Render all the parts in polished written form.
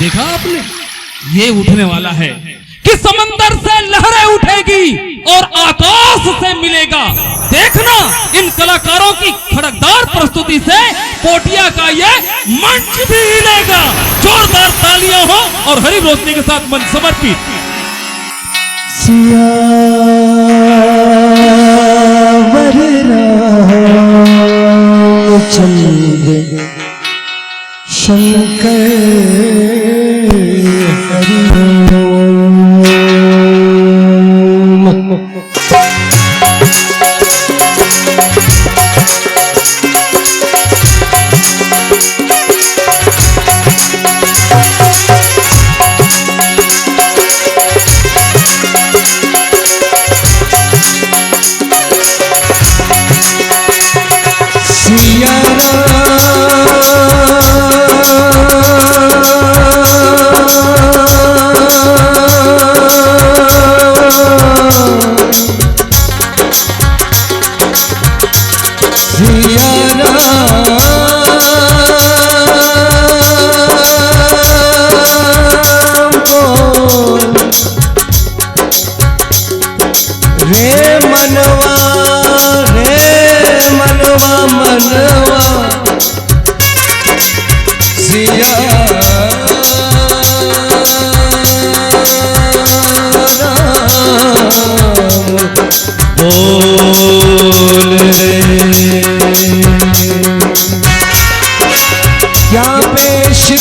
देखा आपने, ये उठने वाला है कि समंदर से लहरें उठेगी और आकाश से मिलेगा। देखना इन कलाकारों की खड़कदार प्रस्तुति से पोटिया का ये मंच भी हिलेगा। जोरदार तालियां हो और हरी रोशनी के साथ मंच समर्पित। चंद्र शंकर हरि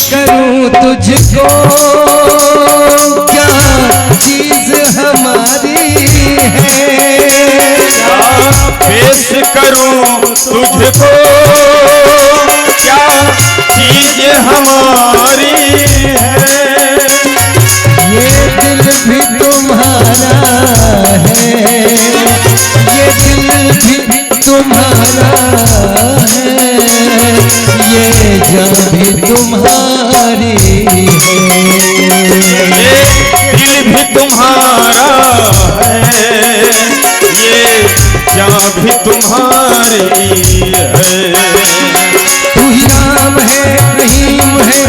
करूं तुझको, क्या चीज हमारी है। क्या पेश करूं तुझको, क्या चीज हमारी है। ये दिल भी तुम्हारा है, ये दिल भी तुम्हारा है, ये जान भी तुम्हारी है। ये दिल भी तुम्हारा है, ये जान भी तुम्हारी है। तू ही राम है, रहीम है,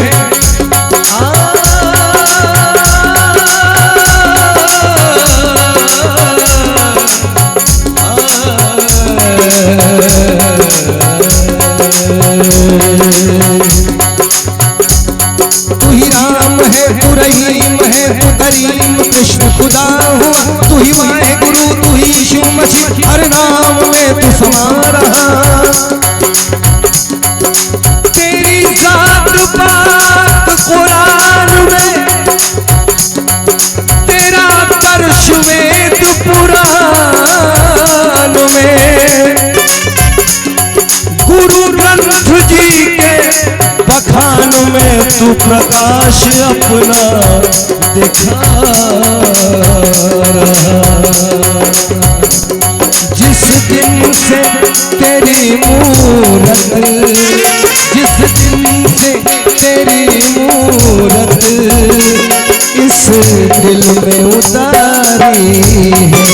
तू ही राम है, तू रहीम है, तू करीम कृष्ण खुदा हुआ। तू ही वाहेगुरु, तू ही यीशु मसीह, हर नाम में तू समा रहा। तेरी जात पाक कुरान में, तेरा कर्श वेद पुराण में, गुरु ग्रंथ जी के बखान में तू प्रकाश अपना दिखा रहा। जिस दिन से तेरी मूरत, जिस दिन से तेरी मूरत इस दिल में उतारी है।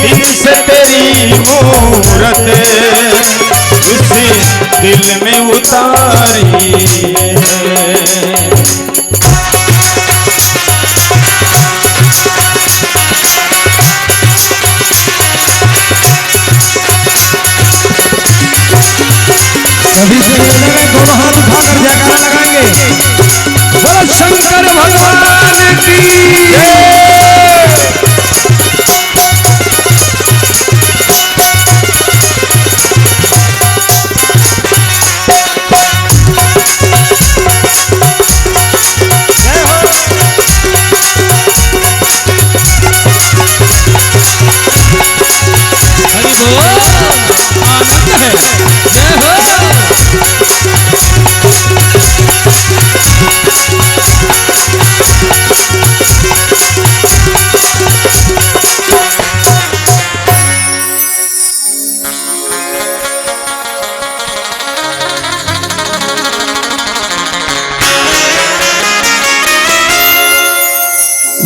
दिल से तेरी मूरत उस दिल में उतारी है। सभी से मिलने में दोनों हाथ उठाकर जयकारा लगाएंगे। बोलो शंकर भगवान की जय।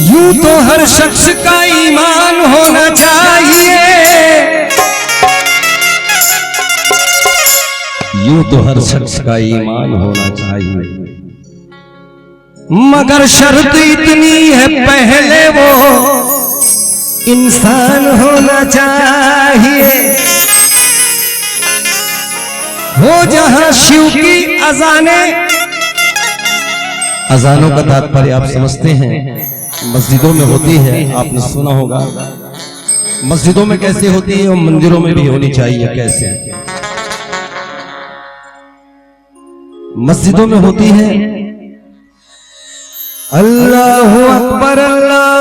यूं तो हर शख्स का ईमान होना चाहिए, यूं तो हर शख्स का ईमान होना चाहिए। मगर शर्त इतनी है पहले वो इंसान होना चाहिए। हो जहां शिव की अजानों का तात्पर्य आप समझते हैं, मस्जिदों में होती है, आपने सुना होगा। मस्जिदों में कैसे होती है और मंदिरों में भी होनी चाहिए कैसे? मस्जिदों में होती है अल्लाहु अकबर अल्लाहु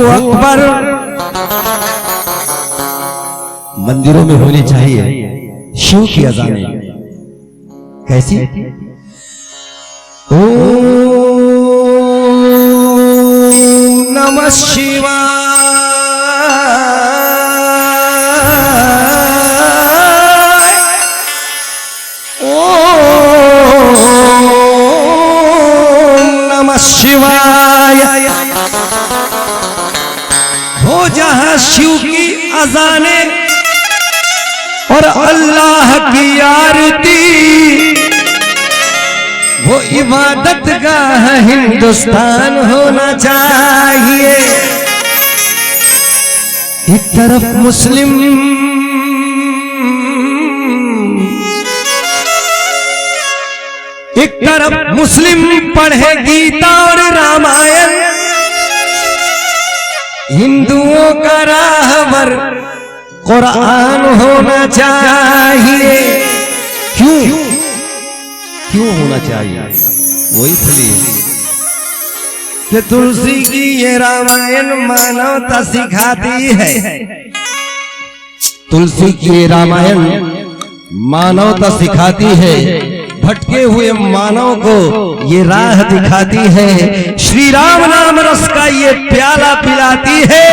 अकबर। मंदिरों में होनी चाहिए शिव की अज़ानें कैसी? ओम नमः शिवाय, ओम नमः शिवाय। हो जहां शिव की अज़ानें और अल्लाह की आरती, वो इबादत गाह हिंदुस्तान होना चाहिए। एक तरफ मुस्लिम पढ़े गीता और रामायण, हिंदुओं का राहबर कुरान होना चाहिए। क्यों होना चाहिए? वो इसलिए कि तुलसी की ये रामायण मानवता सिखाती है। तुलसी की ये रामायण मानवता सिखाती है, भटके हुए मानव को ये राह दिखाती है, श्री राम नाम रस का ये प्याला पिलाती है,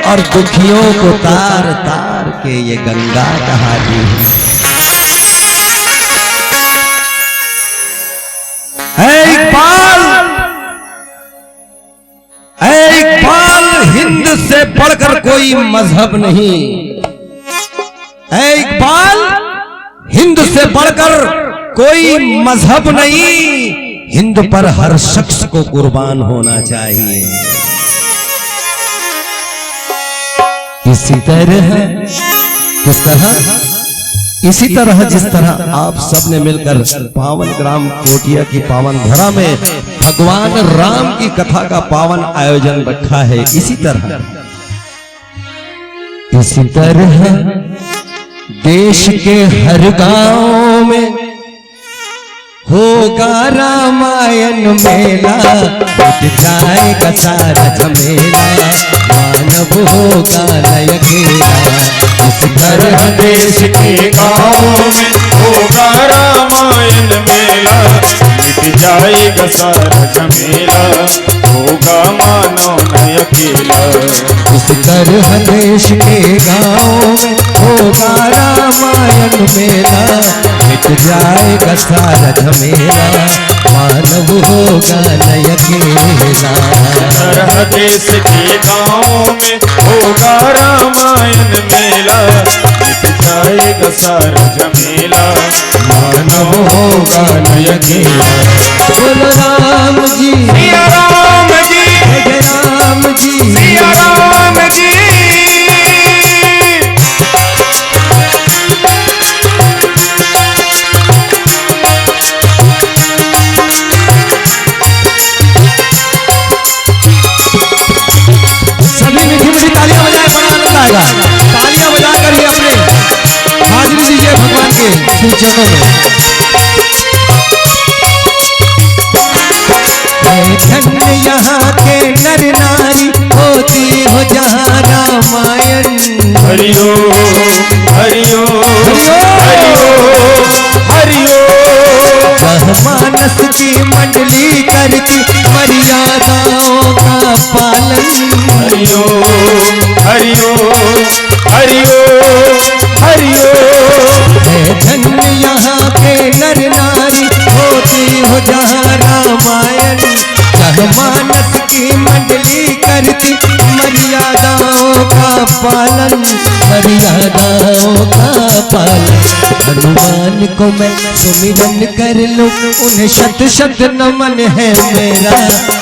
और दुखियों को तार तार के ये गंगा कहाती है। इकबाल, हिंद से बढ़कर कोई मजहब नहीं। इकबाल, हिंद से बढ़कर कोई मजहब नहीं, हिंद पर हर शख्स को कुर्बान होना चाहिए। इसी तरह जिस तरह आप सबने मिलकर पावन ग्राम कोटिया की पावन धरा में भगवान राम की कथा का पावन आयोजन रखा है, इसी तरह देश के हर गांव में होगा रामायण मेला, मिट जाएगा सारा झमेला, मानव होगा नय अकेला। इस तरह देश के गाँव में होगा रामायण मेला, मिट जाएगा सारा झमेला, होगा मानव नय अकेला। इस तरह देश के गाँव में होगा रामायण मेला, मिट जाएगा सारा झमेला, मानव होगा नय अकेला। तरह देश के गाँव में होगा रामायण मेला, मिट जाएगा सारा झमेला, मानव होगा नय अकेला। बोलो राम जी, सिया राम जी, जय राम जी, सिया राम जी। तालियां बजा कर ही अपने हाजिरी दीजिए भगवान के चरणों में। धन्य यहाँ के नर नारी होती हो जहाँ रामायण। हरिओ हरिओ हरिओ हरिओ। मानस की मंडली करती मर्यादाओं का पालन। हरिओ हरिओ हरिओ हरिओ। है धन्य यहाँ के नर नारी होती हो जहाँ रामायण, जहाँ मानस की मंडली करती मर्यादाओं का पालन। मर्यादाओं का पालन। हनुमान को मैं सुमिरन कर लूं, उन्हें शत शत नमन है मेरा।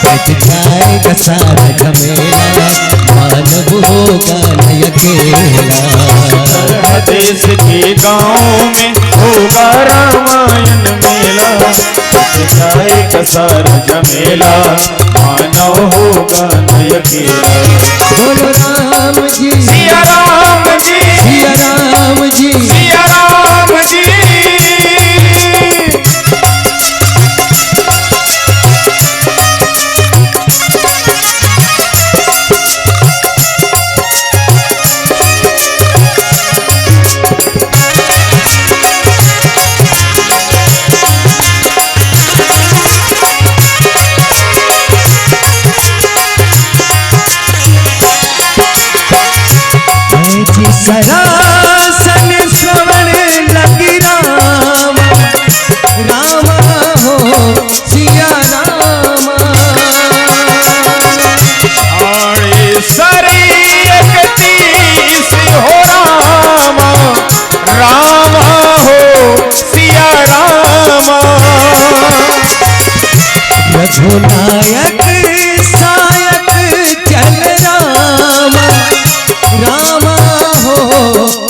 मिट जाएगा सारा झमेला, मानव होगा न अकेला। देश के गाँव में होगा रामायण मेला, मिट जाएगा सारा झमेला, मानव होगा न अकेला। बोलो राम जी, सिया राम जी, सिया राम जी, सिया राम जी। सरासन श्रवण लगी राम, रामा हो सिया रामा। आड़े सरी एक तीस हो रामा, रामा हो सिया रामा। रघुनायक सायक चल रामा, रामा हो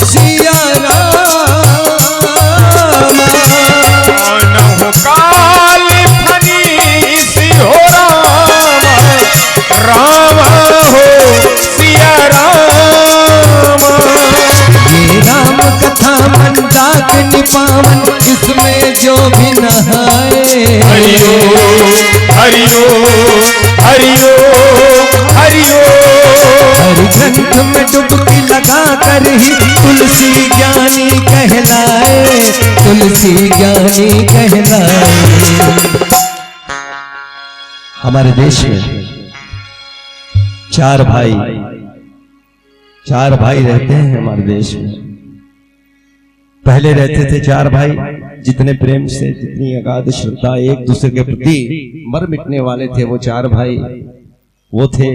सिया रामा। मानव काल फनीस हो रामा, रामा हो सिया रामा। ये राम कथा मंदाकिनी पावन, इसमें जो भी नहाए। हरिओ हरिओ हरिओ हरिओ। हरि ग्रंथ में डुबकी लगा कर ही तुलसी ज्ञानी कहलाए, तुलसी ज्ञानी कहलाए। हमारे देश में चार भाई रहते हैं हमारे देश में। पहले रहते थे चार भाई, जितने प्रेम से, जितनी अगाध श्रद्धा एक दूसरे के प्रति मर मिटने वाले थे वो चार भाई। वो थे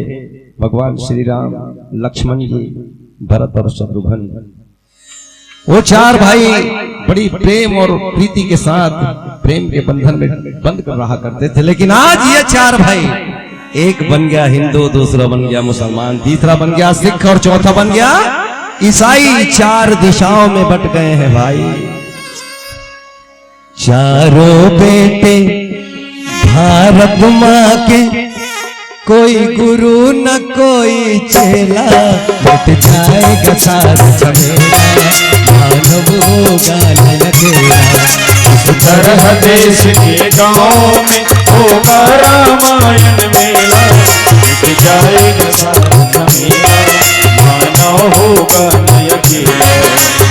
भगवान श्री राम, लक्ष्मण जी, भरत और शत्रुघ्न। वो चार भाई बड़ी प्रेम और प्रीति के साथ प्रेम के बंधन में बंद कर रहा करते थे। लेकिन आज ये चार भाई, एक बन गया हिंदू, दूसरा बन गया मुसलमान, तीसरा बन गया सिख और चौथा बन गया ईसाई। चार दिशाओं में बट गए हैं भाई। चारों बेटे भारत माँ के, कोई गुरु न कोई चेला। मिट जाएगा सारा झमेला, मानव होगा न अकेला। इस तरह देश के गाँव में होगा रामायण मेला, मिट जाएगा सारा झमेला, मानव होगा न अकेला।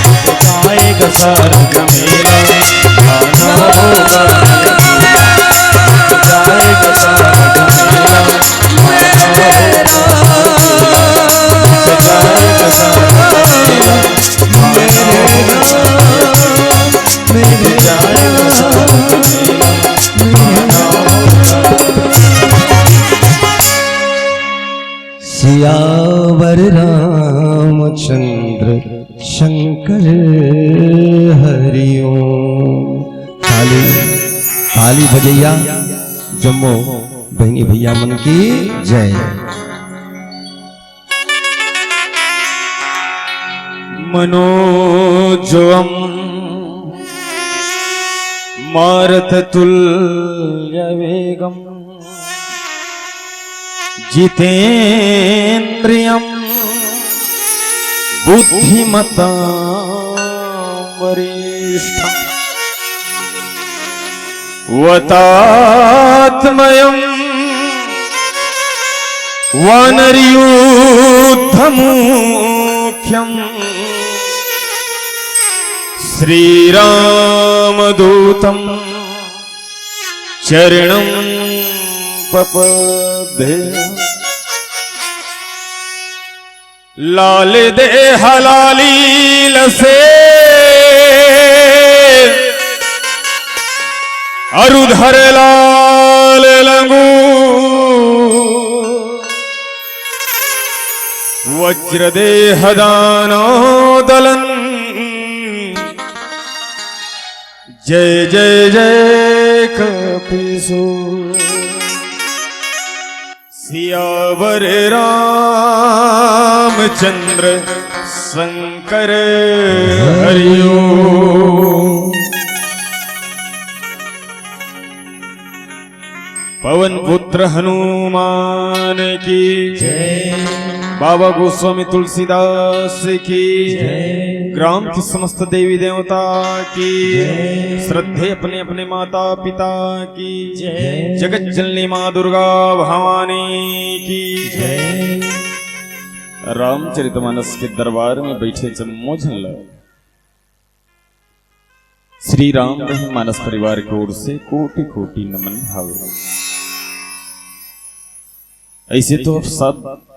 मिट जाएगा सारा झमेला, मानव होगा न अकेला। मिट जाएगा सारा झमेला, सियावर रामचंद्र शंकर हरिओम। ताली ताली बजैया जम्मो बहनी भैया मन की जय। मनोजवम मारत तुल्य वेगम, जितेन्द्रियं बुद्धिमतां वरिष्ठम्, वतात्मयम् वानरयूथमुख्यम्, श्रीरामदूतं चरणं पपदे। लाल दे हलालील से अरुधर लाल लंगू, वज्रदेहदानोदलन् जय जय जय कपीसूर सियावर रामचंद्र शंकर हरिओ। पवन पुत्र हनुमान की जय, बाबा गोस्वामी तुलसीदास की जय, ग्राम की समस्त देवी देवता की जय, श्रद्धे अपने अपने माता पिता की जय, जगत जननी माँ दुर्गा भवानी की जय। रामचरितमानस के दरबार में बैठे जम्मोजन लोग श्री राम रहीम मानस परिवार की ओर से कोटि कोटि नमन भावे। ऐसे तो आप सब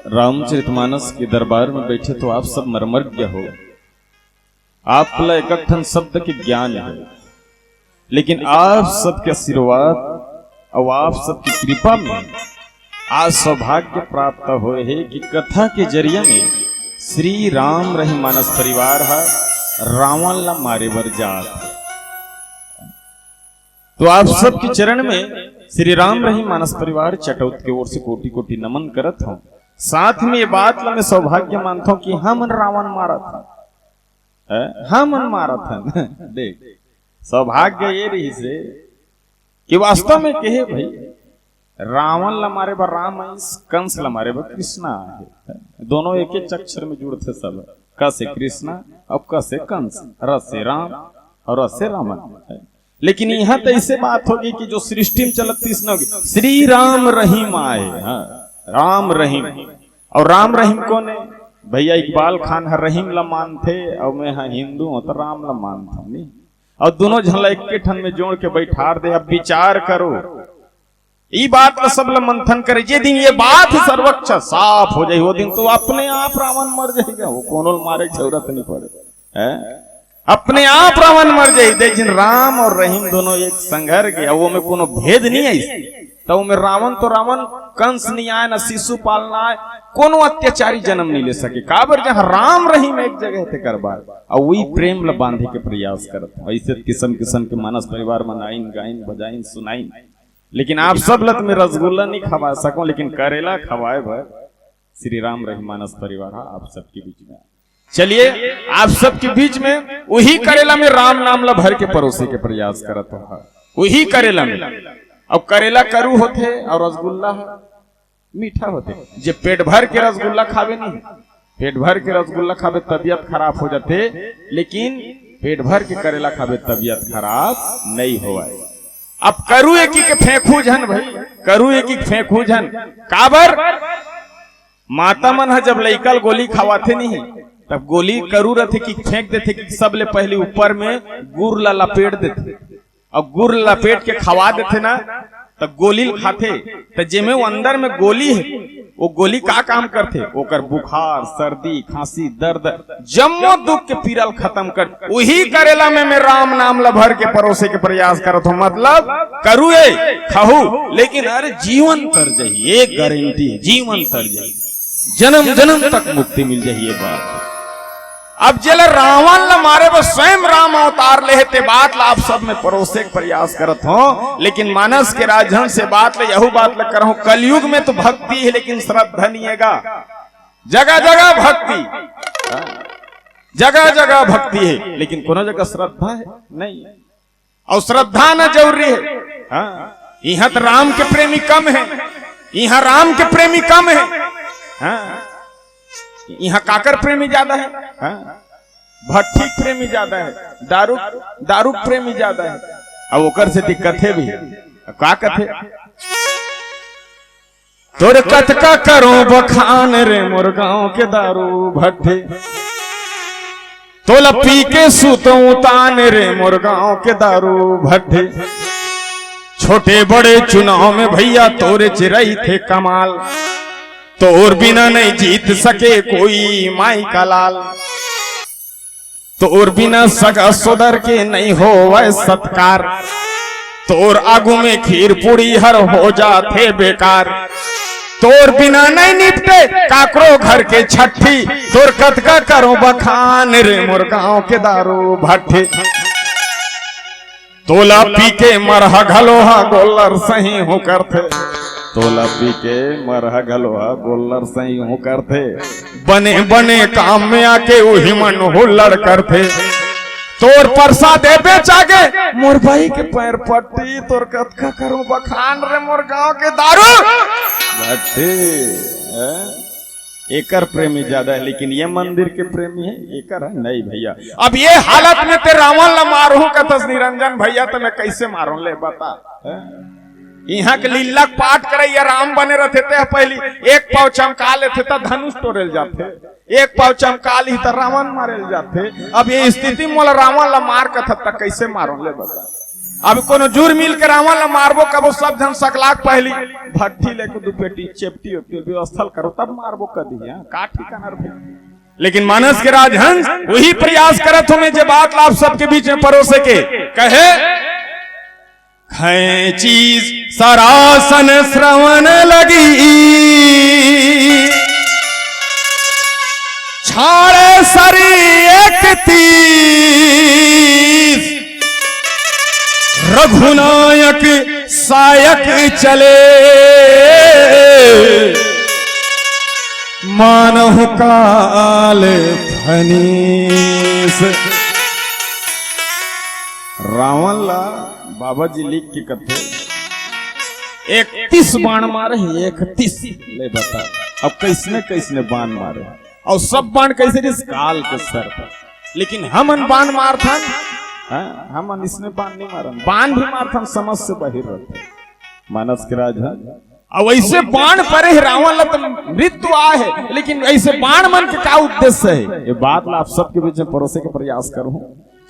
रामचरितमानस के दरबार में बैठे तो आप सब मर्मज्ञ हो, आप इकट्ठन शब्द के ज्ञान है, लेकिन आप सबके आशीर्वाद और आप सबकी कृपा में आज सौभाग्य प्राप्त हो है कि कथा के जरिए में श्री राम रहीम मानस परिवार है रावण ला मारे बर जात। तो आप सबके चरण में श्री राम रहीम मानस परिवार चटौत की ओर से कोटि कोटि नमन करत हूं। साथ में ये बात ला मैं सौभाग्य मानता हूं कि हम रावण मारा था, हम मारा था। देख सौभाग्य ये रही से कि वास्तव में कहे भाई रावण ला मारे बर राम है, कंस ला मारे बर कृष्णा है। दोनों एक एक अक्षर में जुड़ते सब, क से कृष्णा और क से कंस, र से राम और र से रावण। लेकिन यहाँ तो ऐसे बात होगी कि जो सृष्टि में चलती न होगी, श्री राम रहीम आए। हाँ, राम रहीम। और राम रहीम कौन है भैया? इकबाल खान है रहीम ला मान थे और मैं हाँ हिंदू हूं तो राम ला मान था नहीं। और दोनों झला एक के ठन में जोड़ के बैठार दे। अब विचार करो, ये बात का सब मंथन करे। जे दिन ये बात सर्वक्ष साफ हो जाए वो दिन तो अपने आप रावण मर जाएगा, वो कोनो मारे की जरूरत नहीं पड़े, अपने आप रावण मर जाए। देखिन राम और रहीम दोनों एक संघर के, वो में कोनो भेद नहीं है। तो में रावण तो रावण, कंस नहीं आए ना शिशुपाल ना आए, कोनो अत्याचारी जन्म नहीं ले सके। काबर जहां राम रहीम एक जगह थे करबार और वही प्रेम ल बांधे के प्रयास करत। ऐसे किस्म किस्म के मानस परिवार मनाइन गाइन बजाइन सुनाइन। लेकिन आप सब लत में रसगुल्ला नहीं खवा सको, लेकिन करेला खवाए भर श्री राम रहीम मानस परिवार आप सबके बीच में। चलिए आप सबके बीच में वही करेला में राम नाम ला भर के परोसे के प्रयास करत हो। वही करेला में अब करेला करू होते और रसगुल्ला मीठा होते। जे पेट भर के रसगुल्ला खावे नहीं, पेट भर के रसगुल्ला खावे तबियत खराब हो जाते, लेकिन पेट भर के करेला खावे तबियत खराब नहीं होवे। अब करू एक ही के फेंकू झन भाई, करू एक ही फेंकू झन। काबर माता मन है जब लइकल गोली खवाते नहीं तब गोली करू रहते कि फेंक देते कि सबले पहले ऊपर में गुड़ ला लपेट देते और गुड़ लपेट के खवा देते ना तब गोली खाते। तो जेमे वो अंदर में गोली है वो गोली का काम करते, ओकर बुखार सर्दी खांसी दर्द जम्मो दुख के पीरल खत्म कर। वही करेला में मैं राम नाम ला भर के परोसे के प्रयास करत हूं। मतलब करूए खाहू लेकिन अरे जीवन तर जाइए, एक गारंटी है जीवन तर जाइए, जन्म जन्म तक मुक्ति मिल जाइए। बात अब जला रावण ला मारे वो स्वयं राम अवतार लेते बात ला आप सब में परोसे के प्रयास करत हो। लेकिन मानस के राजहंस से बात ले यहू बात ला कर हूं। कलयुग में तो भक्ति है लेकिन श्रद्धा नहीं है। जगह जगह भक्ति, जगह जगह भक्ति है लेकिन कोनो जगह श्रद्धा है नहीं, और श्रद्धा ना जरूरी है। यहाँ तो राम के प्रेमी कम है, यहाँ राम के प्रेमी कम है, यहाँ काकर प्रेमी ज्यादा है, भट्टी प्रेमी ज्यादा है, दारू प्रेमी ज्यादा है। अब ओकर से दिक्कत है भी का कथे तोर कथ का करो बखान रे मोर गांव के दारू भट्टे, तोला पी के सुतो तान रे मोर गांव के दारू भट्टे। छोटे बड़े चुनाव में भैया तोरे चिरई थे कमाल, तोर बिना नहीं जीत सके कोई माई का लाल, तोर बिना सगा सोदर के नहीं हो वह सत्कार, तोर आगू में खीर पूरी हर हो जाते बेकार, तोर बिना नहीं निपटे काकरो घर के छठी, तोर कतका करो बखान रे मोर गांव के दारू भट्टी। तोला पी के मरहा घलोहा गोल्लर सही हो करथे, तोला पी के मरहा घलोहा गोल्लर सही हो करथे। बने बने काम में आके वही मन हुल्लड़ करथे। तोर परसा दे बेचागे मोर भाई के पैर पट्टी, तोर कतका करो बखान रे मोर गांव के दारू भट्टी। एकर प्रेमी ज्यादा है, लेकिन ये मंदिर के प्रेमी है, एकर है नहीं भैया। अब ये हालत में ते रावण ला मारू कतस निरंजन भैया, तो मैं कैसे मारू ले बता। यहाँ के लीला पाठ करे या राम बने रहते थे, पहली एक पाव चमका लेते तो धनुष तोड़े जाते, एक पाव चमका ली तो रावण मारे जाते। अब ये स्थिति मोला रावण ला मार कथा तक कैसे मारो ले बता। अब कोनो जुर मिल के रावण ला मारबो कबो सब जन सकलाक पहली भट्टी लेके दुपेटी चेपटी व्यवस्था करो तब मारबो कदी का ठिकाना रहे। लेकिन मानस के राजहंस वही प्रयास करत हो में जे बात आप सबके बीच में परोसे के कहे, है चीज सरासन श्रवण लगी, छाड़े सरी एक तीस, रघुनायक सायक चले, मानव काल फनीस। रावण ला बाबा जी लिख के कथे 31 बाण मारे, 31 ले बता। अब कैसने कैसने बाण मारे और सब बाण कैसे जिस काल के सर पर। लेकिन हमन बाण मारथन, हमन इसने बाण नहीं मारन, बाण भी मारथन समझ से बाहर रहते मानस के राजा। और ऐसे बाण परे रावण ला तो मृत्यु आ है, लेकिन ऐसे बाण मन के क्या उद्देश्य है ये बात ला आप सबके बीच में परोसे के प्रयास करूं।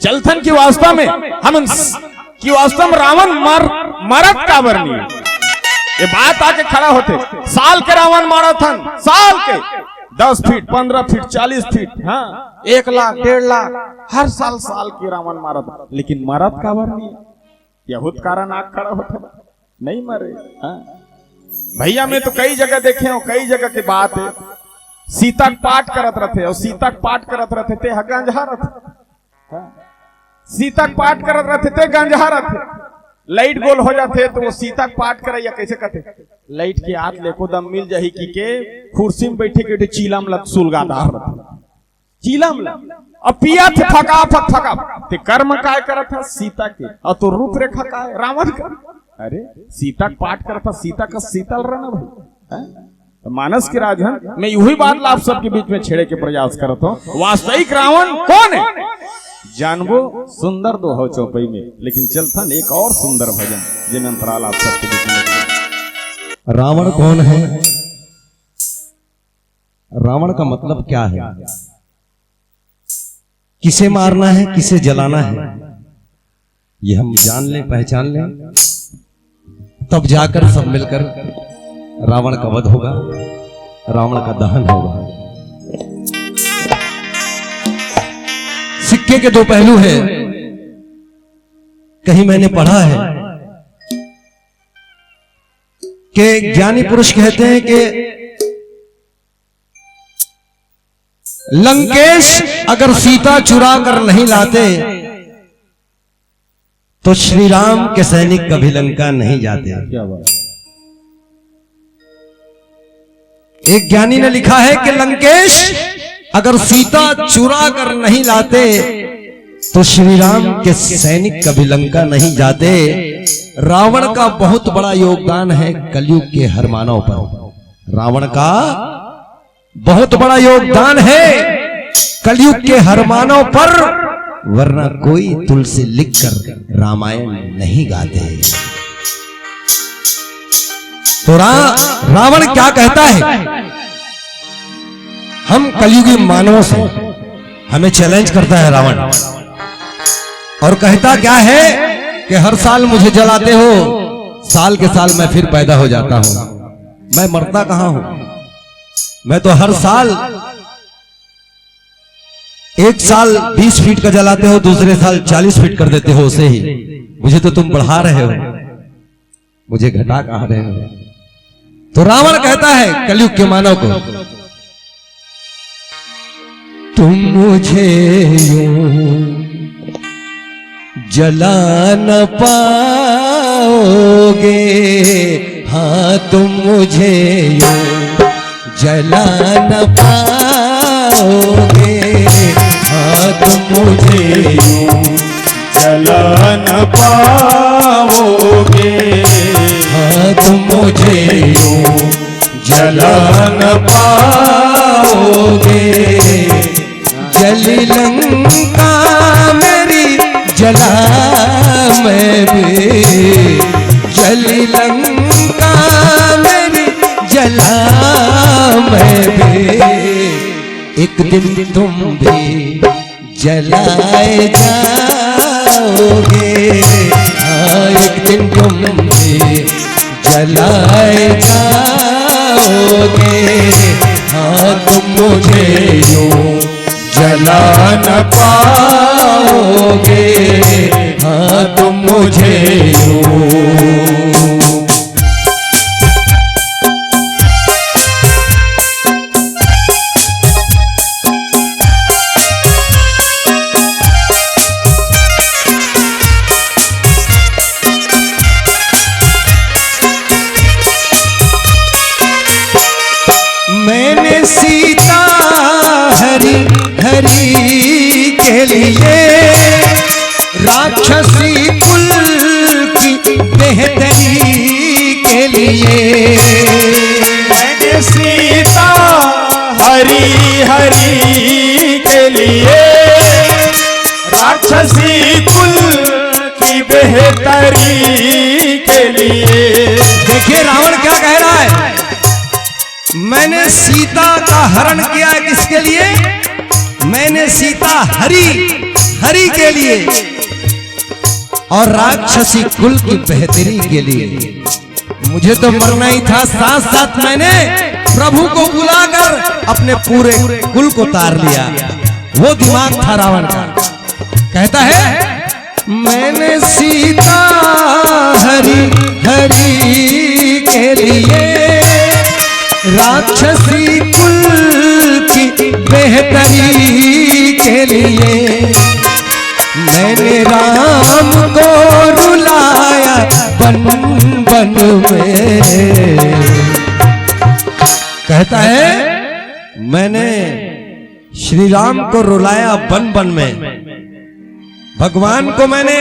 चलथन की वास्तव में हम कि वास्तव में रावण मरत का बरनी ये बात आके खड़ा होते। साल के रावण माराथन, साल के 10 फीट 15 फीट 40 फीट, हाँ 1 लाख 1.5 लाख हर साल साल की रावण मारत, लेकिन मरत का बरनी यहूद कारण आग खड़ा होते नहीं मरे। हाँ भैया मैं तो कई जगह देखे हो, कई जगह की बात है। सीता पाठ करत रहते और सीता पाठ करत रहते थे गंजा रहते, सीता पाठ करत रहते थे गंजा रहते। लाइट गोल हो जाते तो वो सीता पाठ करे या कैसे कहते, लाइट के हाथ लेको दम मिल जाही की के कुर्सी में बैठे के चीलाम लग सुलगादार रहते, चीलाम लग अब पिया थे फका ते कर्म काय करत था सीता के, और तो रूपरेखा का रावण का। अरे सीता पाठ करता, सीता का शीतल रहना भाई। तो मानस के राजन मैं यही बात आप सबके बीच में छेड़े के प्रयास करता हूँ। वास्तविक रावण कौन है जानबो सुंदर दो हो चौपाई में, लेकिन चलता एक और सुंदर भजन जिन अंतराल आप सबके बीच में। रावण कौन है, रावण का मतलब क्या है, किसे मारना है, किसे जलाना है, ये हम जान लें पहचान लें, तब जाकर सब मिलकर रावण का वध होगा, रावण का दहन होगा। सिक्के के दो पहलू हैं। कहीं मैंने पढ़ा है कि ज्ञानी पुरुष कहते हैं कि लंकेश अगर सीता चुरा कर नहीं लाते तो श्री राम के सैनिक कभी लंका नहीं जाते। क्या बात। एक ज्ञानी ने लिखा है कि लंकेश अगर सीता चुरा कर नहीं लाते तो श्री राम के सैनिक कभी लंका नहीं जाते। रावण का बहुत बड़ा योगदान है कलयुग के हर मानव पर, रावण का बहुत बड़ा योगदान है कलयुग के हर मानव पर, वरना कोई तुलसी लिखकर रामायण नहीं गाते। तो रावण क्या कहता है, हम कलयुगी मानवों से हमें चैलेंज करता है रावण, और कहता क्या है कि हर साल मुझे जलाते हो, साल के साल मैं फिर पैदा हो जाता हूं, मैं मरता कहां हूं, मैं तो हर साल एक साल 20 फीट का जलाते हो, दूसरे साल 40 फीट कर देते हो उसे ही, मुझे तो तुम बढ़ा रहे हो, मुझे घटा कहां रहे हो। तो रावण कहता है कलयुग के मानव को, तुम मुझे यूं जला न पाओगे, हाँ तुम मुझे यूं जला न पाओगे, हाँ तुम मुझे यूं जला न पाओगे, हाँ तुम मुझे यूं जला न पाओगे। जली लंका मेरी जला मैं भी, जली लंका मेरी जला मैं भी, एक दिन तुम भी जलाए जाओगे, हाँ एक दिन तुम भी जलाए जाओगे, हाँ तुम मुझे यूं जला न पाओगे, हाँ तुम मुझे यूं। मैंने सीता हरी हरी के लिए, राक्षसी कुल की बेहतरी के लिए, मैंने सीता हरी हरी के लिए, राक्षसी कुल की बेहतरी के लिए। देखिए रावण क्या कह रहा है, मैंने सीता का हरण किया है किसके लिए, मैंने सीता हरी हरी के लिए और राक्षसी कुल की बेहतरी के लिए। मुझे तो मरना ही था, साथ साथ मैंने प्रभु को बुलाकर अपने पूरे कुल को तार लिया। वो दिमाग था रावण का। कहता है मैंने सीता हरी हरी के लिए, राक्षसी कुल की बेहतरी के लिए, मैंने राम को रुलाया बन बन में। कहता है मैंने श्री राम को रुलाया बन बन में, भगवान को मैंने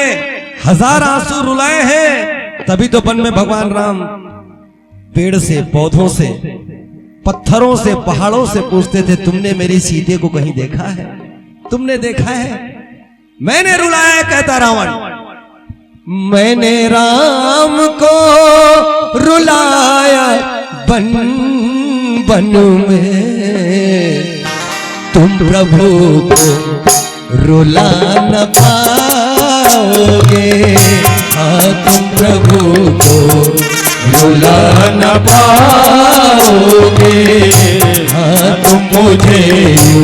1000 आंसू रुलाए हैं, तभी तो वन में भगवान राम पेड़ से, पौधों से, पत्थरों से, पहाड़ों से पूछते थे तुमने मेरी सीते को कहीं देखा है, तुमने देखा है? मैंने रुलाया, कहता रावण, मैंने राम को रुलाया बन बन में, तुम प्रभु को रुला न पाओगे, हाँ तुम प्रभु को रुला न पाओगे, हाँ तुम मुझे यूं।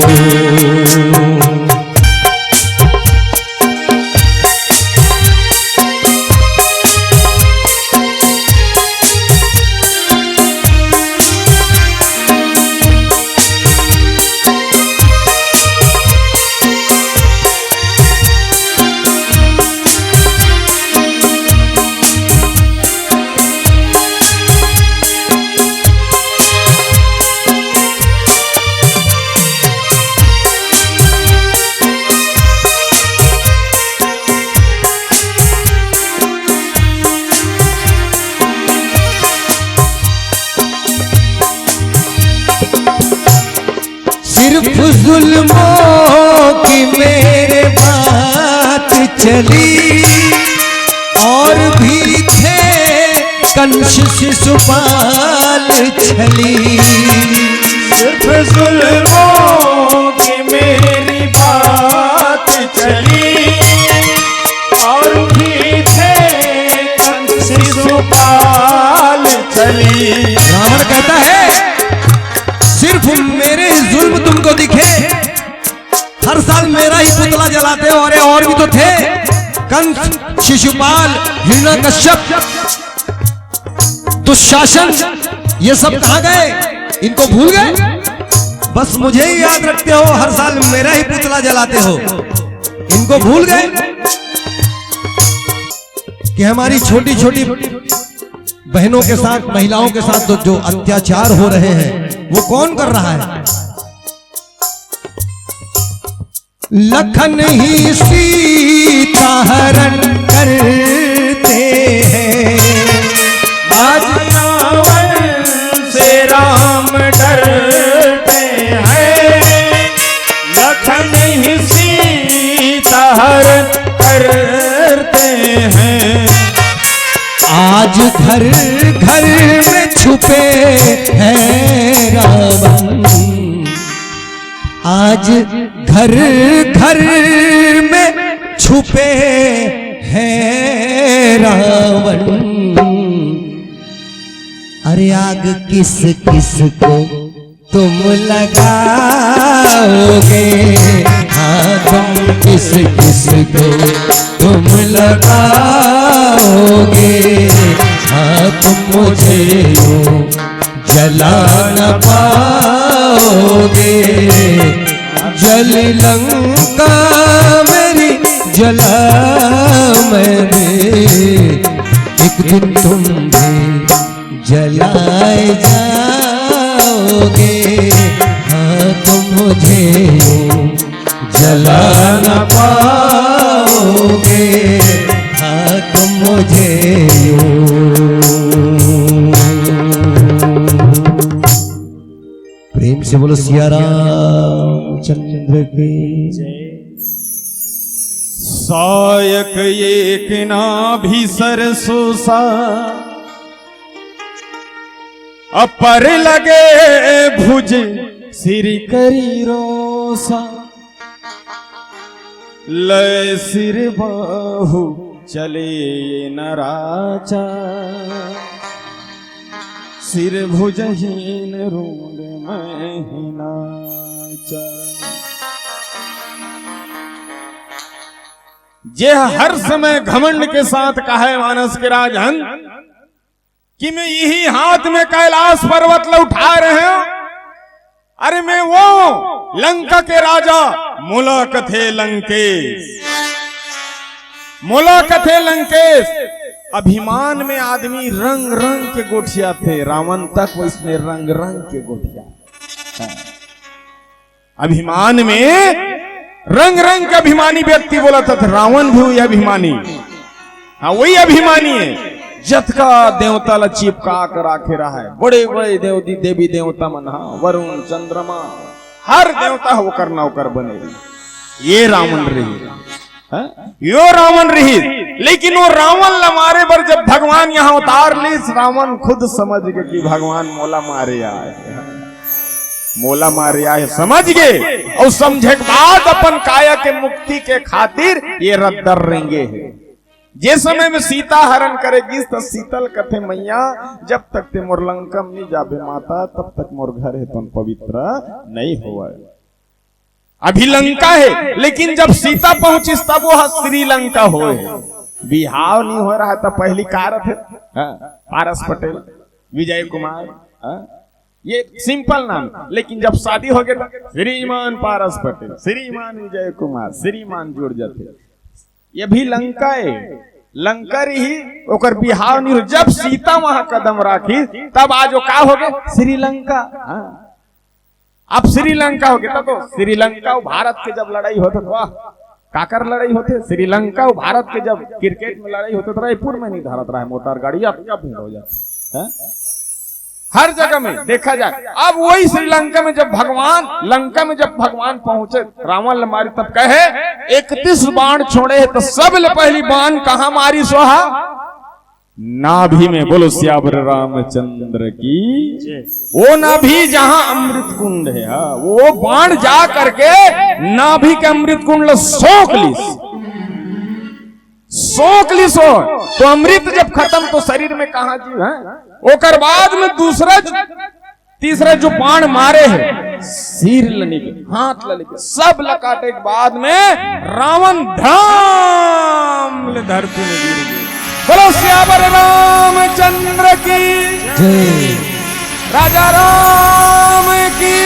सिर्फ जुल्मों की मेरे बात चली, और भी थे कंस शिशुपाल छली। सिर्फ जुल्मों की मेरी बात चली, और भी थे कंस शिशुपाल छली। रावण कहता है सिर्फ मेरे जुल्म तुमको दिखे, हर साल मेरा ही पुतला जलाते हो, अरे और भी तो थे, कंस, शिशुपाल, हिरण्यकश्यप, दुशासन, ये सब कहां गए? इनको भूल गए? बस मुझे ही याद रखते हो, हर साल मेरा ही पुतला जलाते हो। इनको भूल गए कि हमारी छोटी छोटी बहनों के साथ, महिलाओं के साथ जो अत्याचार हो रहे हैं वो कौन कर रहा है? लखन ही सीता हरण करते हैं, आज रावण से राम डरते हैं। लखन ही सीता हरण करते हैं। आज घर घर में छुपे हैं रावण, आज घर घर में छुपे हैं रावण। अरे आग किस किस को तुम लगाओगे? हाँ तुम किस किस को तुम लगाओगे? हाँ तुम मुझे यूं जला न पाओगे। जल लंका मेरी जला मेरे, एक दिन तुम भी जलाए जाओगे। हाँ तुम मुझे यूं जला न पाओगे। हाँ तुम मुझे यूं। प्रेम से बोलो सिया रामचंद्र की जय। सायक एक नाभि सरसो सा, अपर लगे भुज सिर करी रोसा। लय सिर बाहु चले नराचा, सिर भुजहीन रूंड में नाचा। जे हर समय घमंड के साथ कहे मानस के राजन कि मैं यही हाथ में कैलाश पर्वत उठा रहे हूं। अरे मैं वो लंका के राजा मुलक थे लंकेश, मुलक थे लंकेश। अभिमान में आदमी रंग रंग के गोठिया थे, रावण तक वो इसमें रंग रंग के गोठिया। अभिमान में रंग रंग का अभिमानी व्यक्ति बोला था, रावण भी वही अभिमानी। हाँ वही अभिमानी है जतका देवता ला चिपका कर आखे रहा है। बड़े बड़े देवी देवता मन, वरुण चंद्रमा हर देवता होकर नौकर बने। ये रावण रही, यो रावण रही। लेकिन वो रावण ला मारे पर जब भगवान यहाँ उतार ली, रावण खुद समझ गए कि भगवान मोला मारे आए, मोला मारे आए समझ गए। और समझे के बाद अपन काया के मुक्ति के खातिर ये रद्दर रेंगे है। जे समय में सीता हरण करेगी तो शीतल कथे मैया, जब तक ते मोर लंका नहीं जाबे माता, तब तक मोर घर है तुम पवित्र नहीं हुआ। अभी लंका है, लेकिन जब सीता पहुंची तब वो श्रीलंका होए। बिहाव नहीं हो रहा था पहली कारत है, पारस पटेल, विजय कुमार, ये सिंपल नाम। लेकिन जब शादी हो गया श्रीमान पारस पटेल, श्रीमान विजय कुमार, श्रीमान जुड़ जाते। ये भी लंका है, लंका ही ओकर बिहाव नहीं। जब सीता वहां कदम राखी तब आज वो का हो गए श्रीलंका। अब श्रीलंका हो गया। तो श्रीलंका और भारत के जब लड़ाई होते तो काकर लड़ाई होते, श्रीलंका और भारत के जब क्रिकेट में लड़ाई होते तो रायपुर में नहीं धारत रहा है मोटर गाड़ी, अब भीड़ हो जाती है हर जगह में देखा जाए। अब वही श्रीलंका में जब भगवान, लंका में जब भगवान पहुंचे, रावण मारी तब कहे 31 बाण छोड़े तो सब ले पहली बाण कहां मारी सोहा? नाभि में। बोलो सियावर रामचंद्र की। वो नाभि जहां अमृत कुंड है, वो बाण जा करके नाभि के अमृत कुंड सोख ली, सोख ली। सो तो अमृत जब खत्म तो शरीर में कहा जीव है। ओकर बाद में दूसरा तीसरा जो बाण मारे है, सिर लनी के, हाथ लनी के, सब लकाटे के बाद में रावण धाम धरती में गिर गए। बोलो सियावर रामचंद्र की जय। राजा राम की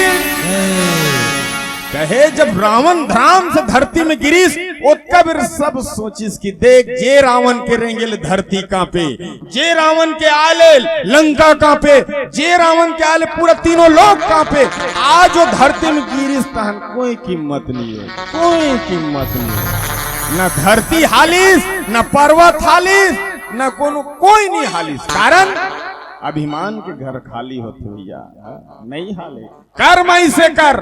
कहे जब रावण धाम से धरती में गिरीस उसका भी सब सोचिस कि देख जे रावण के रेंगेल धरती कांपे, जे रावण के आले लंका कांपे, जे रावण के आले पूरा तीनों लोग कांपे। आज जो धरती में गिरीस तहन कोई कीमत नहीं है, कोई कीमत नहीं है। न धरती हालिस, न पर्वत हालिस, न कोई नहीं हालिस। कारण अभिमान के घर खाली होते भैया, नहीं हाले। कर्म ऐसे कर,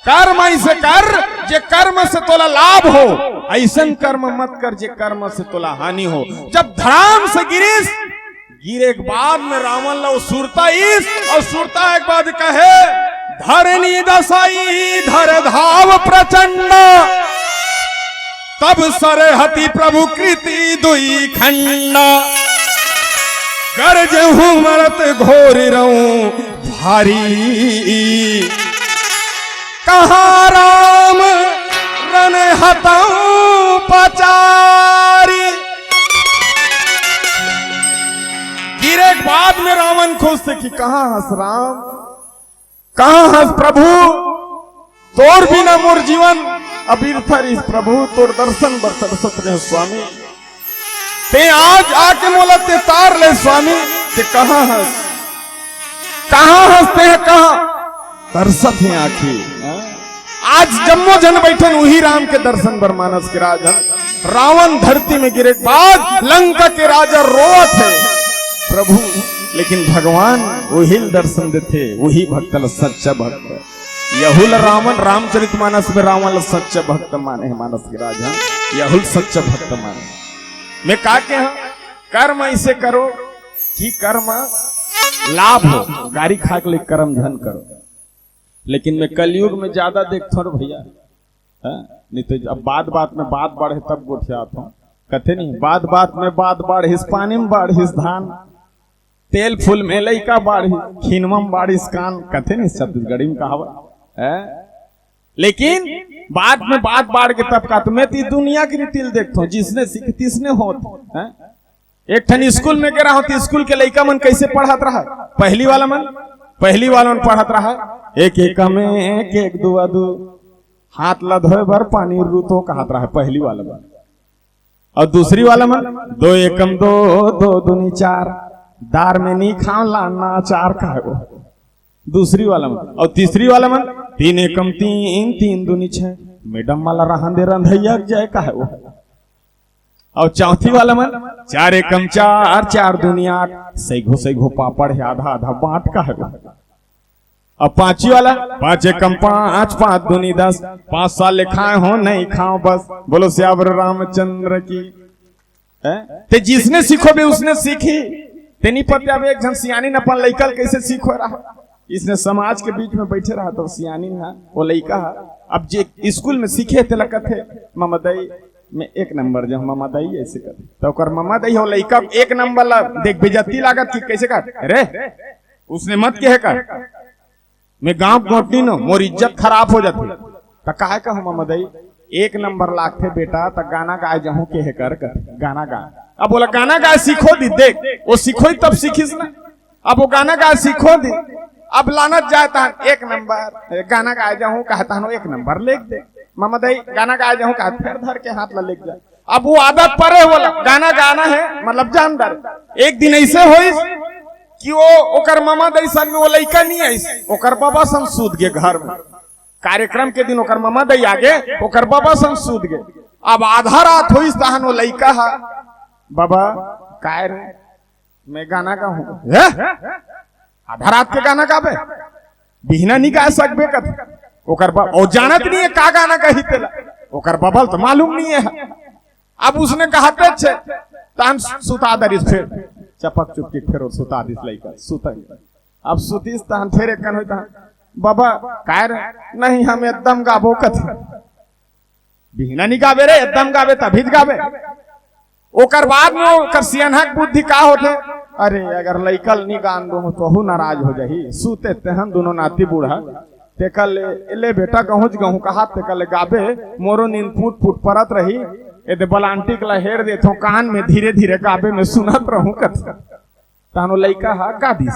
कर्म ऐसे कर जे कर्म से तोला लाभ हो, ऐसन कर्म मत कर जे कर्म से तोला हानि हो। जब धराम से गिरीस गिरे के बाद में रावण लो सुरता इस और सुरता एक बाद कहे धरनी दसाई धर धाव प्रचंड, तब सरे हति प्रभु कृति दुई खंड, गर्ज हूं मरत घोर रहूं भारी, कहा राम रन हताऊं पचारी। गिरे के बाद में रावण खुश थे कि कहां हंस राम, कहां हंस प्रभु, तोर बिना मोर जीवन अबीरथर प्रभु, तोर दर्शन बरसत रहे स्वामी, ते आज आके मोला ते तार ले स्वामी, ते कहां हंसते हैं, कहां तरसत है आंखें। आज जम्मो जन बैठन वही राम के दर्शन बर मानस के राजन। रावण धरती में गिरे बाद लंका के राजा रोवत है प्रभु, लेकिन भगवान वही दर्शन देते, वही भक्तल सच्चा भक्त। यहुल रावण रामचरितमानस में रावण सच्चा भक्त माने है मानस के राजा, यहुल सच्चा भक्त माने। मैं कहा के हाँ कर्म ऐसे करो कि कर्म लाभ हो, गाड़ी खा के लिए कर्म धन करो। लेकिन मैं कलयुग में ज्यादा देखता हूँ भैया, नहीं तो अब बात बात में बात बढ़े तब गोठियाता हूँ, कथे नहीं बात बात में बात बढ़िस, पानी में बढ़िस धान, तेल फूल में लइका बढ़ी, खीनवा में बढ़िस कान, कथे नहीं छत्तीसगढ़ी में कहावत है। लेकिन बाद में बात बाढ़ के तब का, तो मैं तो दुनिया की रीति देखता हूँ, जिसने सीख तिसने होत। एक ठन स्कूल में गिरा हूँ तो स्कूल के लइका मन कैसे पढ़त रहा, पहली वाला मन पढ़त रहा, एक एक में एक दुआ दू, हाथ लधोए भर पानी रूतो कहत रहा है पहली वाला मन। और दूसरी वाला मन दो एकम दो, दो दूनी चार, दार में नहीं खाओ लाना चार का है वो दूसरी वाला मन। और तीसरी वाला मन तीन एकम तीन, तीन दूनी छह, मैडम वाला रहन दे रंधैया जय का है वो। और चौथी वाला मन चार एकम चार, चार दूनी आठ, सैघो पापड़ है आधा आधा बांट का है वो। अब पांचवी वाला पांच एकम पांच, पांच दूनी 10, 5 साल लिखाए हो नहीं खाओ बस, बोलो श्यावर रामचंद्र की। ते जिसने सीखो भी उसने सीखी, ते नहीं पता अब एक जन सियानी न अपन लइका कैसे सीखो रहा, इसने समाज के बीच में बैठे रहा तो सियानी है वो लइका। अब जे स्कूल में सीखे थे लकथे ममदई में 1 नंबर, जो ममदई ऐसे कर तो कर ममदई हो लइका 1 नंबर ला देख बेइज्जती लागत कि कैसे कर, अरे उसने मत कहे कर, मैं गांव गोटी नो मोर इज्जत खराब हो जाती, तो काहे का हम ममदई 1 नंबर लाखे बेटा, तो गाना गाए जहूं के कर गाना गा। अब बोला गाना गाए सीखो दी, देख वो सीखो तब सीखिस ना, अब वो गाना गाए सीखो दी, अब लानत जाता 1 नंबर, गाना गाए जाऊं कहता हूं 1 नंबर लिख दे, ममदई गाना गाए जाऊं कहा फिर धर के हाथ ला लिख जाए। अब वो आदत परे बोला गाना गाना है मतलब जानदार। एक दिन ऐसे होई कि वो ओकर ममदई सन में वो लइका नहीं आई, ओकर बाबा सन सूद गए घर में, कार्यक्रम के दिन ओकर ममदई आगे ओकर बाबा सन सूद गए। अब आधा रात हुई तहन वो लइका है, बाबा काय रे मैं गाना गाऊं, आधा रात के गाना गावे बिहना नहीं गा सकबे कथ, ओकर बाप और जानत नहीं है का गाना कही तेला, ओकर बाबा तो मालूम नहीं है। अब उसने कहते छे तहन सुता दरिस, फिर चपक चुपकी फिर सुता दिस लइका सुता। अब सुतीस तहन फिर एक कन होई तहन बाबा काय रे, नहीं हम एकदम गाबो कथ, बिहना नहीं गावे रे, एकदम गावे तभी गावे। ओकर बाद में ओकर सियानक बुद्धि का होते, अरे अगर लइकल नहीं गान दो तो नाराज हो जाही, सूते तेहन दोनों नाती बूढ़ा तेकल ले बेटा गहूं कहा तेकल गाबे, मोरो नींद फूट फूट परत रही, एदे बलांटी कला हेर देथो कान में धीरे धीरे गाबे में सुनत रहूं कथ, तानो लइका हा गा दिस।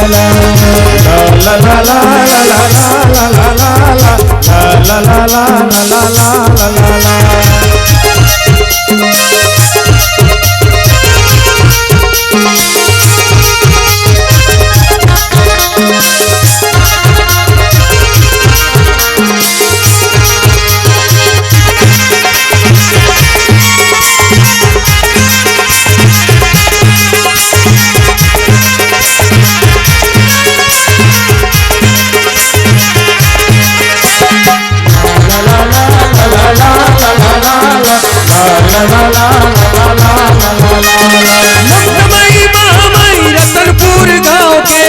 ला ला ला ला। मंगमई महामई रतनपुर गाँव के,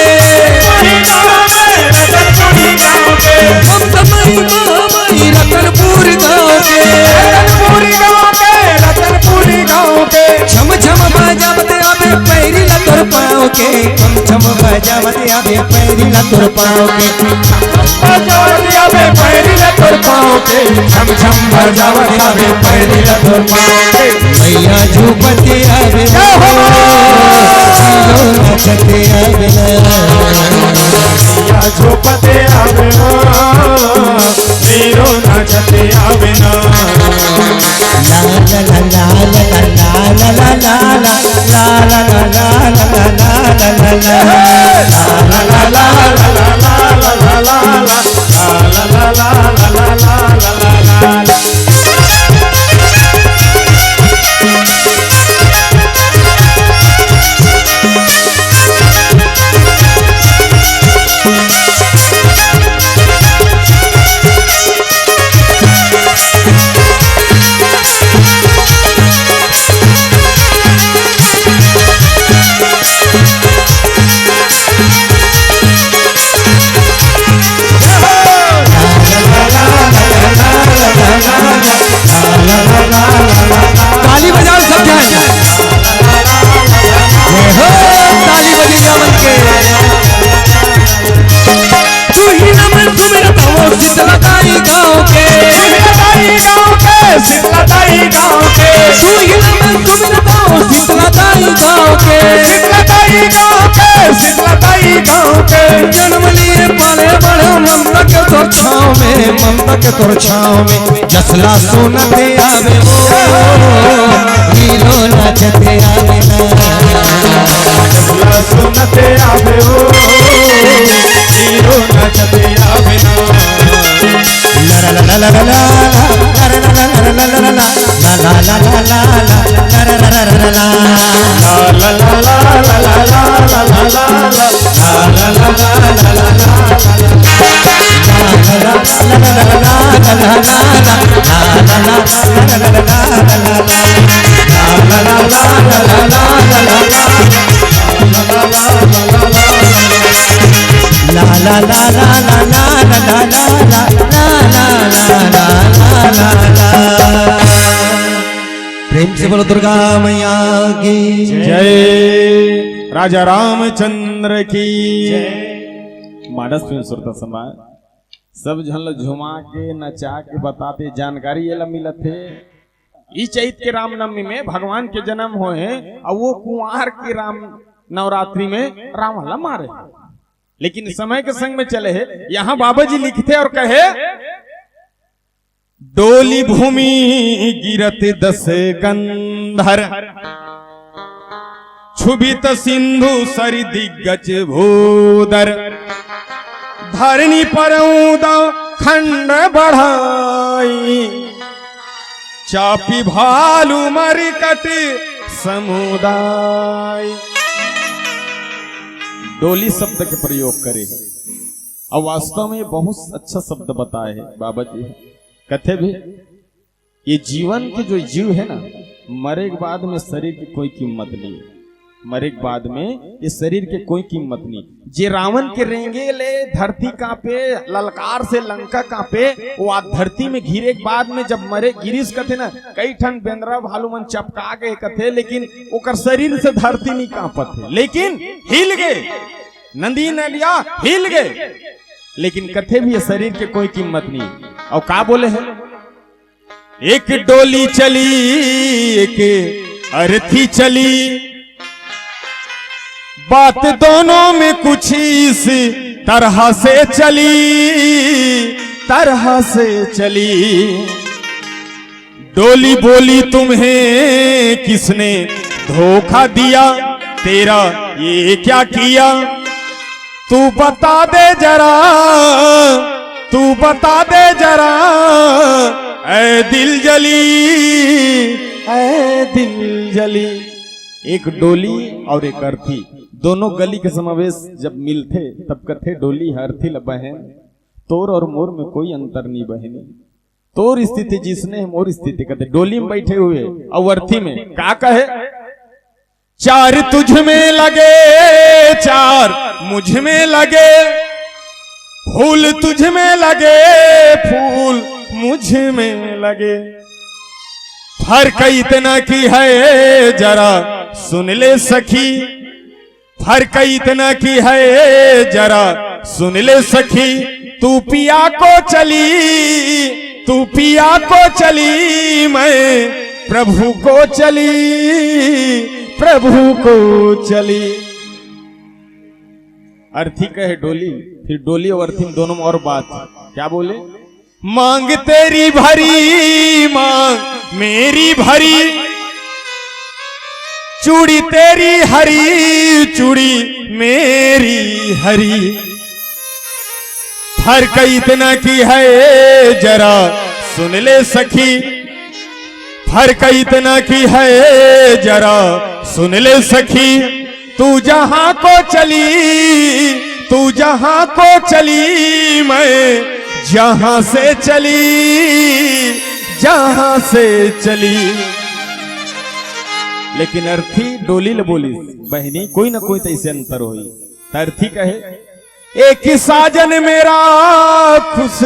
मंगमई महामई रतनपुर गाँव के, छम छम बजावते आवे पैरी ला तोर पाँव के, छम छम बजावते आवे पैरी ला तोर पाँव के, बजावते आवे पैरी ला तोर पाँव के, छम छम बजावते आवे पैरी ला तोर पाँव के। मैया झूपते आवे नचते आवे मैया झूपते आवे वीरो नचते आवे ना। ला ला ला ला ला ला ला ला ला ला ला ला ला ला ला ला। ताली बजाओ सब जान, ताली बजेगा मन के। तू ही नम सुमिरता वो शीतलताई गाँव के, शीतलताई गाँव के, तू ही नम सुमिरता वो शीतलताई गाँव के, शीतलताई गाँव के, शीतलताई गाँव के। जन्म लिए पाले बड़े ममता के तोर छाँव में, ममता के तोर छाँव में, जसला सुनते आवे वो हीरो नचते आवे ना, जसला सुनते आवे वो हीरो नचते आवे ना। ला ला ला ला ला ला प्रेम से बोलो दुर्गा मैया की जय, राजा रामचंद्र की जय। मानस में सुरता समाज सब झल झुमा के नचा के बताते जानकारी ये मिलत है। ई चैत के रामनवमी में भगवान के जन्म होए और वो कुंवार के राम नवरात्रि में रावण ला मारे, लेकिन समय के संग में चले है। यहाँ बाबा जी लिखते और कहे, डोली भूमि गिरत दस गंधर, छुबित सिंधु सरि दिग्गज भूदर, धरनी पर ऊदा खंड बढ़ाई, चापी भालू मरकट समुदाय। डोली शब्द के प्रयोग करे और वास्तव में बहुत अच्छा शब्द बताए है बाबा जी। कहते भी ये जीवन के जो जीव है ना, मरे के बाद में शरीर की कोई कीमत नहीं, मरे के बाद में इस शरीर के कोई कीमत नहीं। जे रावण के रेंगे ले धरती कांपे, ललकार से लंका कांपे, वो आज धरती में घिरे के बाद में जब मरे गिरीश कथे ना, कई ठन बेंद्रा भालू मन चपका गए कथे, लेकिन ओकर शरीर से धरती नहीं कांपत है, लेकिन हिल गए, नदी नदिया हिल गए, लेकिन कथे भी ये शरीर के कोई कीमत नहीं। और का बोले है, एक डोली चली एक अर्थी चली, बात दोनों में कुछ इस तरह से चली, तरह से चली। डोली बोली तुम्हें किसने धोखा दिया, तेरा ये क्या किया, तू बता दे जरा, तू बता दे जरा, ऐ दिल जली, ऐ दिल जली। एक डोली और एक अर्थी, दोनों गली के समावेश जब मिलते तब कथे डोली है अर्थी ल बहन, तोर और मोर में कोई अंतर नहीं बहनी। तोर स्थिति जिसने मोर स्थिति कहते, डोली में बैठे हुए और अर्थी में क्या कहे, चार तुझ में लगे, चार मुझ में लगे, फूल तुझ में लगे, फूल मुझ में लगे, फर्क इतना की है जरा सुन ले सखी, फर्क इतना की है जरा सुन ले सखी, तू पिया को चली, तू पिया को चली, मैं प्रभु को चली, प्रभु को चली। अर्थी कहे डोली, फिर डोली और अर्थी में दोनों में और बात क्या बोले, मांग तेरी भरी, मांग मेरी भरी, चूड़ी तेरी हरी, चूड़ी मेरी हरी, फर्क इतना की है जरा सुन ले सखी, फर्क इतना की है जरा सुन ले सखी, तू जहां को चली, तू जहां को चली, मैं जहां से चली, जहां से चली। लेकिन अर्थी डोली ले बोली, बहनी कोई ना कोई तो इसे अंतर होई। अर्थी कहे, एक साजन मेरा खुश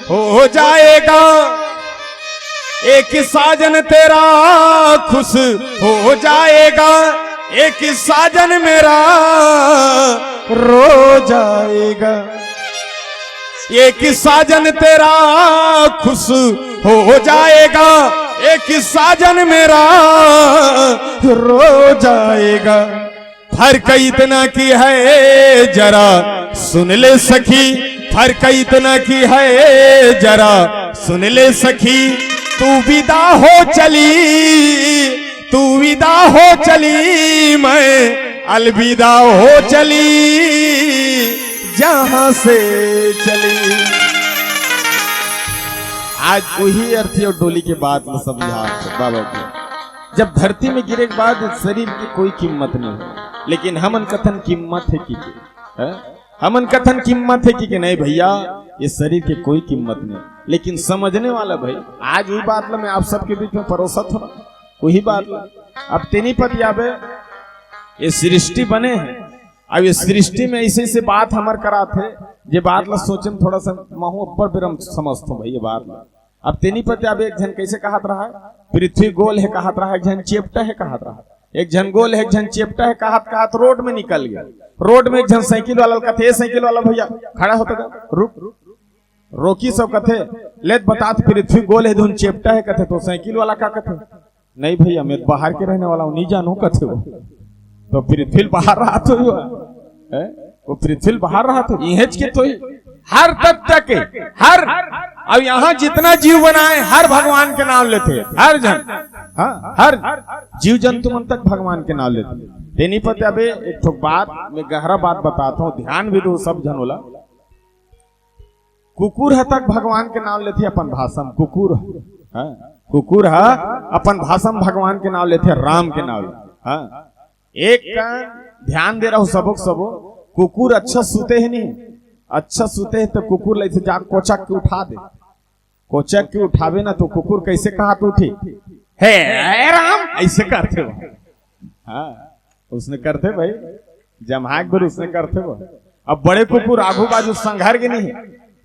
हो जाएगा, एक साजन तेरा खुश हो जाएगा, एक साजन मेरा रो जाएगा, एक साजन तेरा खुश हो जाएगा, एक साजन मेरा रो जाएगा, फर्क इतना की है जरा सुन ले सखी, फर्क इतना की है जरा सुन ले सखी, तू विदा हो चली, तू विदा हो चली, मैं अलविदा हो चली, जहां से चली। आज वही अर्थी और डोली के बाद में समझा बाबा जी, जब धरती में गिरे के बाद शरीर की कोई कीमत नहीं है, लेकिन हमन कथन कीमत है कि हमन कथन कीमत है कि नहीं भैया, ये शरीर की कोई कीमत नहीं, लेकिन समझने वाला भाई आज वही बात ला मैं आप सबके बीच में परोसत हो, वही बात ला। अब तेनी पति आवे, ये सृष्टि बने हैं, अब ये सृष्टि में ऐसे ऐसे बात हमार करा थे, ये बात ला सोचे में थोड़ा सा महू अब्बर बिरम समझता भाई ये बात ला। अब तेनी पति आवे, एक जन कैसे कहत रहा है, पृथ्वी गोल है कहत रहा है, एक जन चेपटा है कहत रहा है, एक जन गोल है एक जन चेपटा है कहत कहत रोड में निकल गया। रोड में एक जन साइकिल वाला कथे, साइकिल वाला भैया खड़ा होता रुक रोकी सब कथे, लेत बतात पृथ्वी गोल है धुन चेपटा है कथे, तो साइकिल वाला का कथे, नहीं भैया मैं बाहर के रहने वाला हूँ, नहीं जानू कथे वो, तो पृथ्वी बाहर रहा तो वो पृथ्वी बाहर रहा तो इहेज के तो हर तत्व के हर, अब यहाँ जितना जीव बनाए हर भगवान के नाम लेते, हर जन, हाँ हर जीव जंतु मन तक भगवान के नाम लेते। तेनी पता अबे एक ठोक बात मैं गहरा बात बताता हूँ, ध्यान भी दो सब जन होला। कुकुर है तक भगवान के नाम लेते अपन भाषा में, कुकुर है, कुकुर है अपन भाषा में भगवान के नाम लेते, राम के नाम। हाँ एक का ध्यान दे रहा हूँ सबक सबो, कुकुर अच्छा सूते है नहीं, अच्छा सूते है तो कुकुर ले जा कोचक के उठा दे, कोचक के उठावे ना तो कुकुर कैसे कहा तो उठी, हे राम ऐसे करते हो। हाँ उसने करते भाई, जमहाक पर उसने करते वो। अब बड़े कुकुर आगू बाजू संघर के नहीं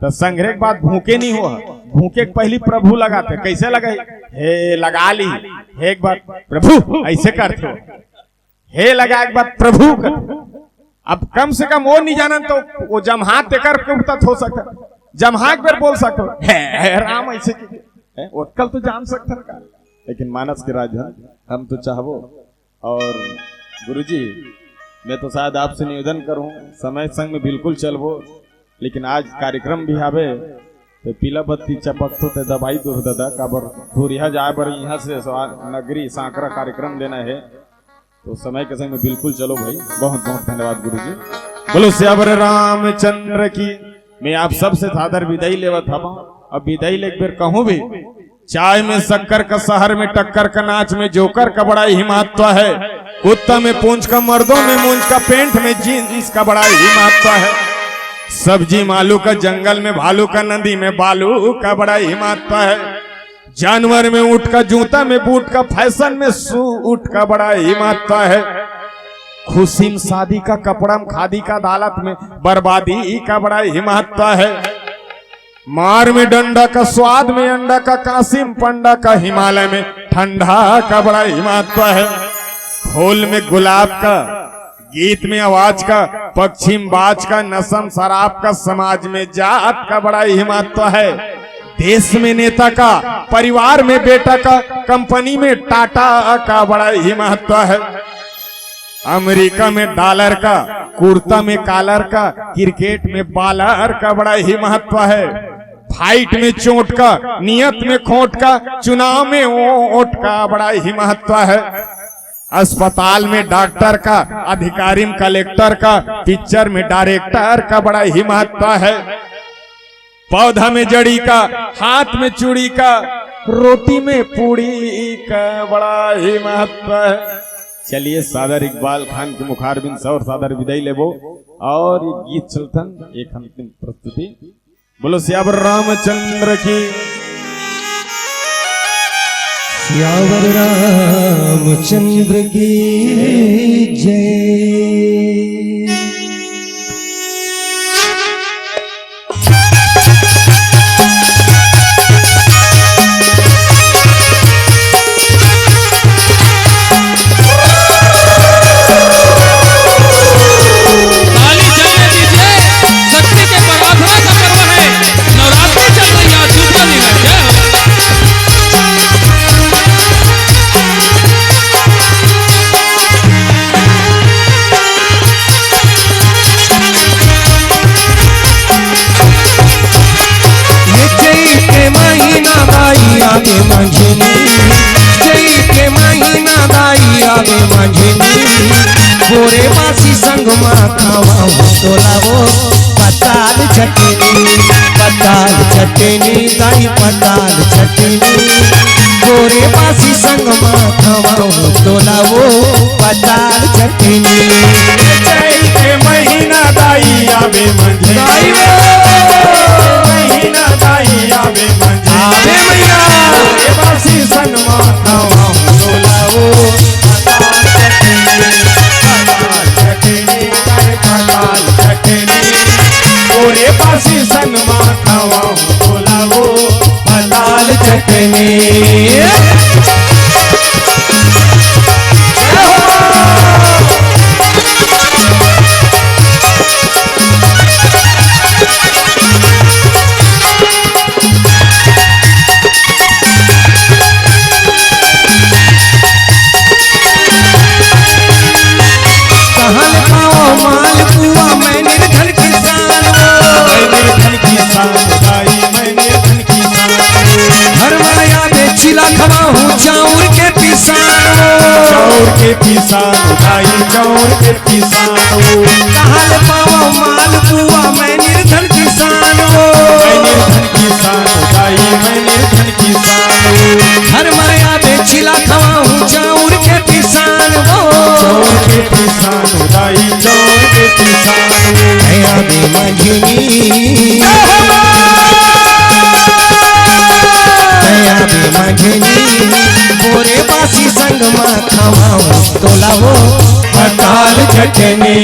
तो संघरे के बाद भूखे नहीं हो, भूखे के पहली प्रभु लगाते, कैसे लगे, हे लगा ली, हे एक बार प्रभु ऐसे करते हो, हे लगा एक बार प्रभु कर। अब कम से कम वो नहीं जाना तो वो जमहाक तेकर के उठता हो सकता, जमहाक पर बोल सकते हे राम ऐसे कल तो जान सकता का, लेकिन मानस के राज हम तो चाहबो। और गुरुजी मैं तो शायद आपसे निवेदन करूं, समय संग में बिल्कुल चलबो, लेकिन आज कार्यक्रम भी आवे तो पीला बत्ती चपक तो दबाई दूर दादा काबर दूर यहाँ जाए पर यहाँ से नगरी सांकरा कार्यक्रम लेना है तो समय के संग में बिल्कुल चलो भाई। बहुत बहुत धन्यवाद गुरु जी। बोलो श्यावर रामचंद्र की। मैं आप सबसे सादर विदाई लेवा था। अब विदाई ले फिर कहूँ भी चाय में शक्कर का शहर में टक्कर का नाच में जोकर का बड़ा ही महत्व है। कुत्ता में पूंछ का मर्दों में मूंछ का पेंट में जींस का बड़ा ही महत्व है। सब्जी मालू का जंगल में भालू का नदी में बालू का बड़ा ही महत्व है। जानवर में ऊंट का जूता में बूट का फैशन में सूट का बड़ा ही महत्व है। खुशी में शादी का कपड़ा में खादी का अदालत में बर्बादी का बड़ा ही महत्व है। मार में डंडा का स्वाद में अंडा का कासिम पंडा का हिमालय में ठंडा का बड़ा ही महत्व है। फूल में गुलाब का गीत में आवाज का पक्षी में बाज का नशम शराब का समाज में जात का बड़ा ही महत्व है। देश में नेता का परिवार में बेटा का कंपनी में टाटा का बड़ा ही महत्व है। अमेरिका में डॉलर का कुर्ता में कॉलर का क्रिकेट में बॉलर का बड़ा ही महत्व है। फाइट में चोट का नियत में खोट का चुनाव में वोट का बड़ा ही महत्व है। अस्पताल में डॉक्टर का अधिकारी में कलेक्टर का पिक्चर में डायरेक्टर का बड़ा ही महत्व है। पौधा में जड़ी का हाथ में चूड़ी का रोटी में पूड़ी का बड़ा ही महत्व है। चलिए सादर इकबाल खान के मुखारबिन से और सादर विदाई लेबो और ये गीत चलतन एक अंतिम प्रस्तुति। बोलो श्यावर रामचंद्र की। श्यावर रामचंद्र की जय। आवे मंझनी जई के महीना दाई आवे मंझनी गोरे बासी संग मा खावा तोलावो पताल चटनी दाई पताल चटनी गोरे बासी संग मा खावा तोलावो पताल चटनी जई के महीना दाई आवे मंझनी महीना दाई आवे मंझनी बासी संग मा खावा तोलावो ओरे बासी संग मा खावा तोलावो पताल चटनी। चाउर के पिसान दाई चाउर के पिसान कहल पाओ माल बुआ मैं निर्धन किसान मैं निर्धन किसान दाई मैं निर्धन किसान हर माया बेचिला खवाऊं चाउर के पिसान चाउर के पिसान दाई चाउर के पिसान दया बे मंझनी गोरे बासी संग मा खावाओ तोलावो पताल चटनी।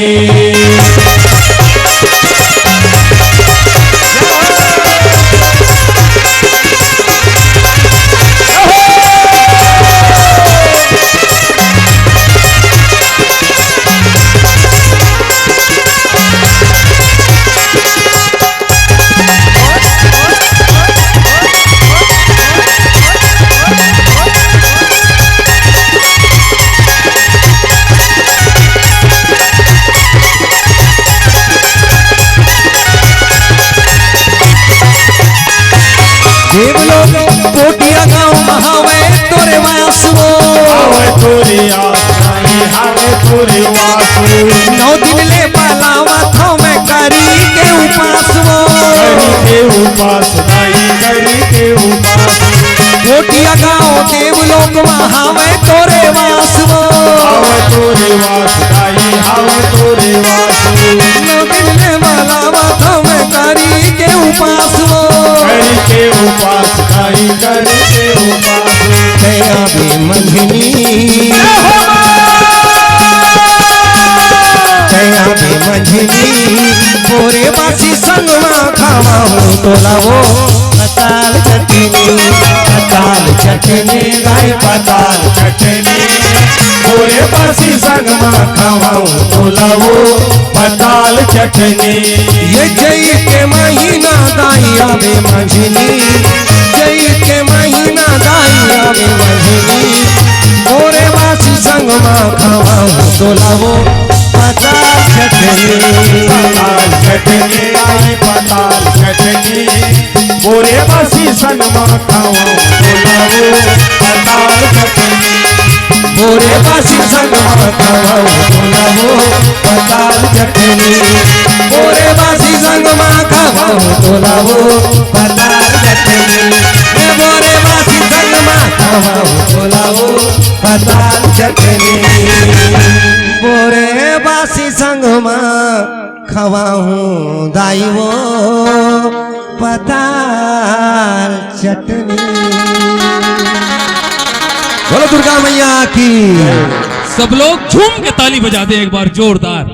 उपास दाई करके उपास कोटिया गाँव देवलोक महावे तोरे वास वो हाव तोरे वास दाई हाव तोरे वास न मिलने वाला माथा में करी के उपास वो करके उपास दाई करके उपास दया भी मंझनी दया भी मंझनी गोरे बासी संग में खावा हूँ तो लावो पताल चटनी गाय पताल चटनी गोरे बासी संग में खावाऊं तो लावो पताल चटनी ये जय के महीना दाइया बे मंझनी जय के महीना दाइया बे मंझनी गोरे बासी संग में खावा हूँ तो लावो पताल चटनी पताल चटनी गाय पताल चटनी गोरे बासी संग में खावाऊं तो लावो पताल चटनी गोरे बासी संग में खावा हूँ तो लावो पताल चटनी गोरे बासी संग में खावा हूँ तो लावो पताल चटनी गोरे बासी संग में खावा हूँ तो लावो पताल चटनी गोरे बासी संग में खावा हूँ दाइवो पताल चटनी। बोलो दुर्गा मैया की। सब लोग झूम के ताली बजा दे एक बार जोरदार।